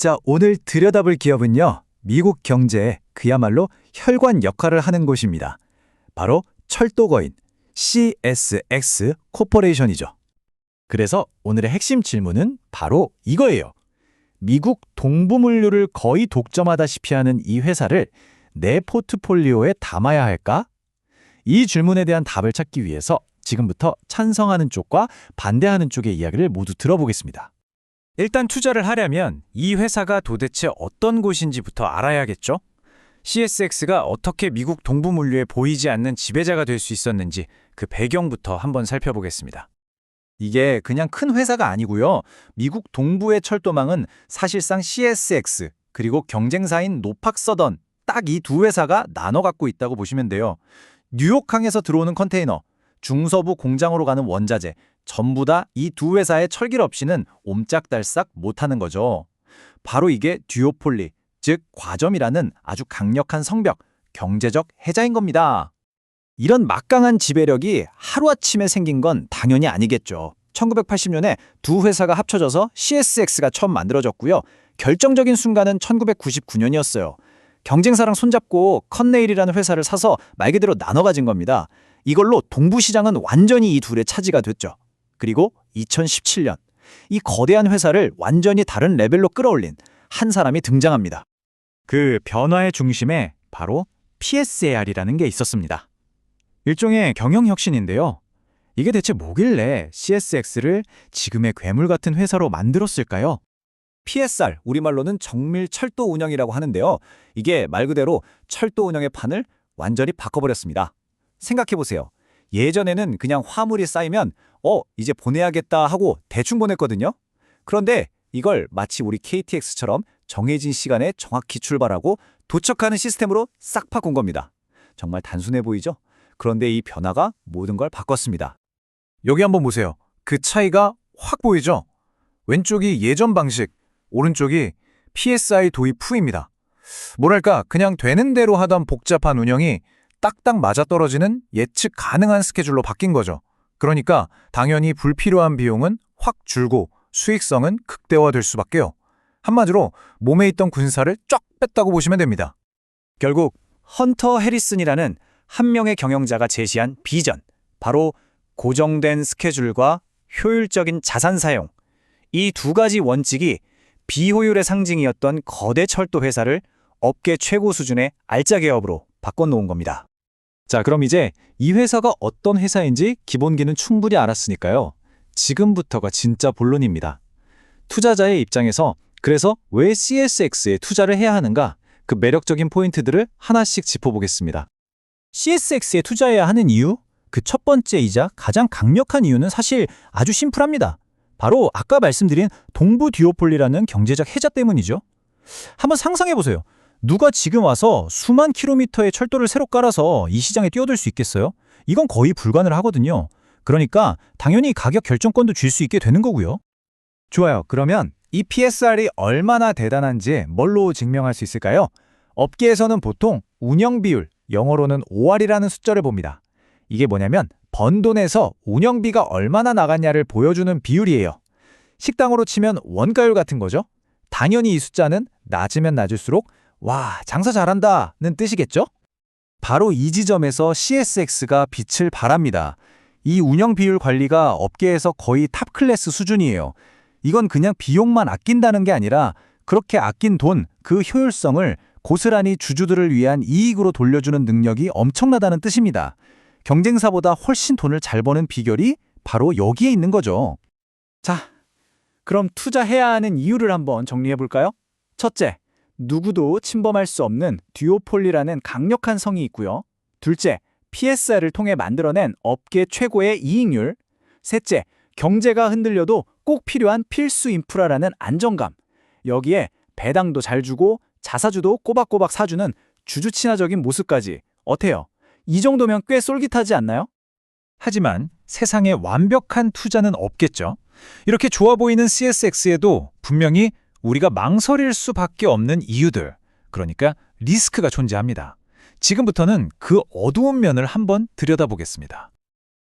자, 오늘 들여다볼 기업은요, 미국 경제에 그야말로 혈관 역할을 하는 곳입니다. 바로 철도거인 CSX 코퍼레이션이죠. 그래서 오늘의 핵심 질문은 바로 이거예요. 미국 동부물류를 거의 독점하다시피 하는 이 회사를 내 포트폴리오에 담아야 할까? 이 질문에 대한 답을 찾기 위해서 지금부터 찬성하는 쪽과 반대하는 쪽의 이야기를 모두 들어보겠습니다. 일단 투자를 하려면 이 회사가 도대체 어떤 곳인지부터 알아야겠죠? CSX가 어떻게 미국 동부물류에 보이지 않는 지배자가 될 수 있었는지 그 배경부터 한번 살펴보겠습니다. 이게 그냥 큰 회사가 아니고요. 미국 동부의 철도망은 사실상 CSX 그리고 경쟁사인 노팍 서던 딱 이 두 회사가 나눠 갖고 있다고 보시면 돼요. 뉴욕항에서 들어오는 컨테이너, 중서부 공장으로 가는 원자재 전부 다 이 두 회사의 철길 없이는 옴짝달싹 못하는 거죠. 바로 이게 듀오폴리, 즉 과점이라는 아주 강력한 성벽, 경제적 해자인 겁니다. 이런 막강한 지배력이 하루아침에 생긴 건 당연히 아니겠죠. 1980년에 두 회사가 합쳐져서 CSX가 처음 만들어졌고요. 결정적인 순간은 1999년이었어요. 경쟁사랑 손잡고 컨네일이라는 회사를 사서 말 그대로 나눠 가진 겁니다. 이걸로 동부시장은 완전히 이 둘의 차지가 됐죠. 그리고 2017년, 이 거대한 회사를 완전히 다른 레벨로 끌어올린 한 사람이 등장합니다. 그 변화의 중심에 바로 PSAR이라는 게 있었습니다. 일종의 경영혁신인데요. 이게 대체 뭐길래 CSX를 지금의 괴물 같은 회사로 만들었을까요? PSR, 우리말로는 정밀 철도 운영이라고 하는데요. 이게 말 그대로 철도 운영의 판을 완전히 바꿔버렸습니다. 생각해보세요. 예전에는 그냥 화물이 쌓이면 이제 보내야겠다 하고 대충 보냈거든요. 그런데 이걸 마치 우리 KTX처럼 정해진 시간에 정확히 출발하고 도착하는 시스템으로 싹 바꾼 겁니다. 정말 단순해 보이죠? 그런데 이 변화가 모든 걸 바꿨습니다. 여기 한번 보세요. 그 차이가 확 보이죠? 왼쪽이 예전 방식, 오른쪽이 PSI 도입 후입니다. 뭐랄까 그냥 되는 대로 하던 복잡한 운영이 딱딱 맞아떨어지는 예측 가능한 스케줄로 바뀐 거죠. 그러니까 당연히 불필요한 비용은 확 줄고 수익성은 극대화될 수밖에요. 한마디로 몸에 있던 군사를 쫙 뺐다고 보시면 됩니다. 결국 헌터 해리슨이라는 한 명의 경영자가 제시한 비전, 바로 고정된 스케줄과 효율적인 자산 사용, 이 두 가지 원칙이 비효율의 상징이었던 거대 철도 회사를 업계 최고 수준의 알짜 기업으로 바꿔놓은 겁니다. 자, 그럼 이제 이 회사가 어떤 회사인지 기본기는 충분히 알았으니까요. 지금부터가 진짜 본론입니다. 투자자의 입장에서 그래서 왜 CSX에 투자를 해야 하는가, 그 매력적인 포인트들을 하나씩 짚어보겠습니다. CSX에 투자해야 하는 이유? 그 첫 번째이자 가장 강력한 이유는 사실 아주 심플합니다. 바로 아까 말씀드린 동부 듀오폴리라는 경제적 해자 때문이죠. 한번 상상해보세요. 누가 지금 와서 수만 킬로미터의 철도를 새로 깔아서 이 시장에 뛰어들 수 있겠어요? 이건 거의 불가능하거든요. 그러니까 당연히 가격 결정권도 줄 수 있게 되는 거고요. 좋아요. 그러면 이 PSR이 얼마나 대단한지 뭘로 증명할 수 있을까요? 업계에서는 보통 운영 비율, 영어로는 OR이라는 숫자를 봅니다. 이게 뭐냐면 번 돈에서 운영비가 얼마나 나갔냐를 보여주는 비율이에요. 식당으로 치면 원가율 같은 거죠. 당연히 이 숫자는 낮으면 낮을수록 와, 장사 잘한다는 뜻이겠죠? 바로 이 지점에서 CSX가 빛을 발합니다. 이 운영 비율 관리가 업계에서 거의 탑 클래스 수준이에요. 이건 그냥 비용만 아낀다는 게 아니라 그렇게 아낀 돈, 그 효율성을 고스란히 주주들을 위한 이익으로 돌려주는 능력이 엄청나다는 뜻입니다. 경쟁사보다 훨씬 돈을 잘 버는 비결이 바로 여기에 있는 거죠. 자, 그럼 투자해야 하는 이유를 한번 정리해 볼까요? 첫째, 누구도 침범할 수 없는 듀오폴리라는 강력한 성이 있고요. 둘째, PSR을 통해 만들어낸 업계 최고의 이익률. 셋째, 경제가 흔들려도 꼭 필요한 필수 인프라라는 안정감. 여기에 배당도 잘 주고 자사주도 꼬박꼬박 사주는 주주 친화적인 모습까지. 어때요? 이 정도면 꽤 쏠깃하지 않나요? 하지만 세상에 완벽한 투자는 없겠죠. 이렇게 좋아 보이는 CSX에도 분명히 우리가 망설일 수밖에 없는 이유들, 그러니까 리스크가 존재합니다. 지금부터는 그 어두운 면을 한번 들여다보겠습니다.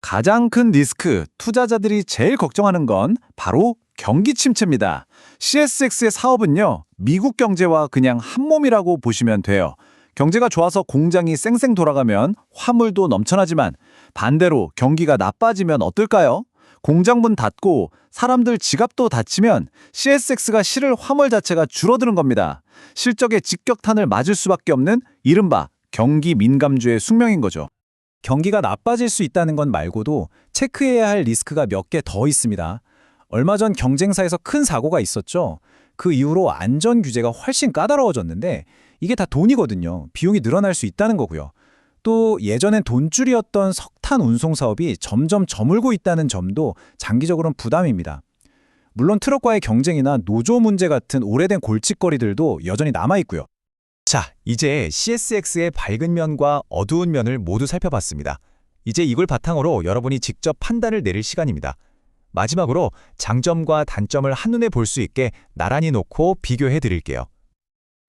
가장 큰 리스크, 투자자들이 제일 걱정하는 건 바로 경기 침체입니다. CSX의 사업은요, 미국 경제와 그냥 한 몸이라고 보시면 돼요. 경제가 좋아서 공장이 쌩쌩 돌아가면 화물도 넘쳐나지만 반대로 경기가 나빠지면 어떨까요? 공장 문 닫고 사람들 지갑도 닫히면 CSX가 실을 화물 자체가 줄어드는 겁니다. 실적에 직격탄을 맞을 수밖에 없는 이른바 경기 민감주의 숙명인 거죠. 경기가 나빠질 수 있다는 건 말고도 체크해야 할 리스크가 몇 개 더 있습니다. 얼마 전 경쟁사에서 큰 사고가 있었죠. 그 이후로 안전 규제가 훨씬 까다로워졌는데 이게 다 돈이거든요. 비용이 늘어날 수 있다는 거고요. 또 예전엔 돈줄이었던 석탄 운송 사업이 점점 저물고 있다는 점도 장기적으로는 부담입니다. 물론 트럭과의 경쟁이나 노조 문제 같은 오래된 골칫거리들도 여전히 남아있고요. 자, 이제 CSX의 밝은 면과 어두운 면을 모두 살펴봤습니다. 이제 이걸 바탕으로 여러분이 직접 판단을 내릴 시간입니다. 마지막으로 장점과 단점을 한눈에 볼 수 있게 나란히 놓고 비교해 드릴게요.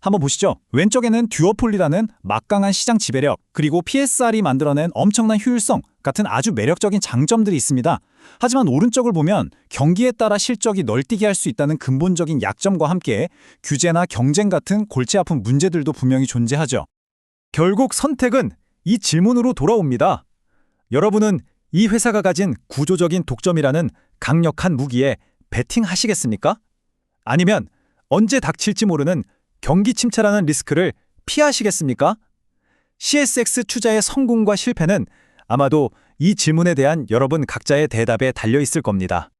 한번 보시죠. 왼쪽에는 듀오폴리라는 막강한 시장 지배력, 그리고 PSR이 만들어낸 엄청난 효율성 같은 아주 매력적인 장점들이 있습니다. 하지만 오른쪽을 보면 경기에 따라 실적이 널뛰게 할 수 있다는 근본적인 약점과 함께 규제나 경쟁 같은 골치 아픈 문제들도 분명히 존재하죠. 결국 선택은 이 질문으로 돌아옵니다. 여러분은 이 회사가 가진 구조적인 독점이라는 강력한 무기에 베팅하시겠습니까? 아니면 언제 닥칠지 모르는 경기 침체라는 리스크를 피하시겠습니까? CSX 투자의 성공과 실패는 아마도 이 질문에 대한 여러분 각자의 대답에 달려 있을 겁니다.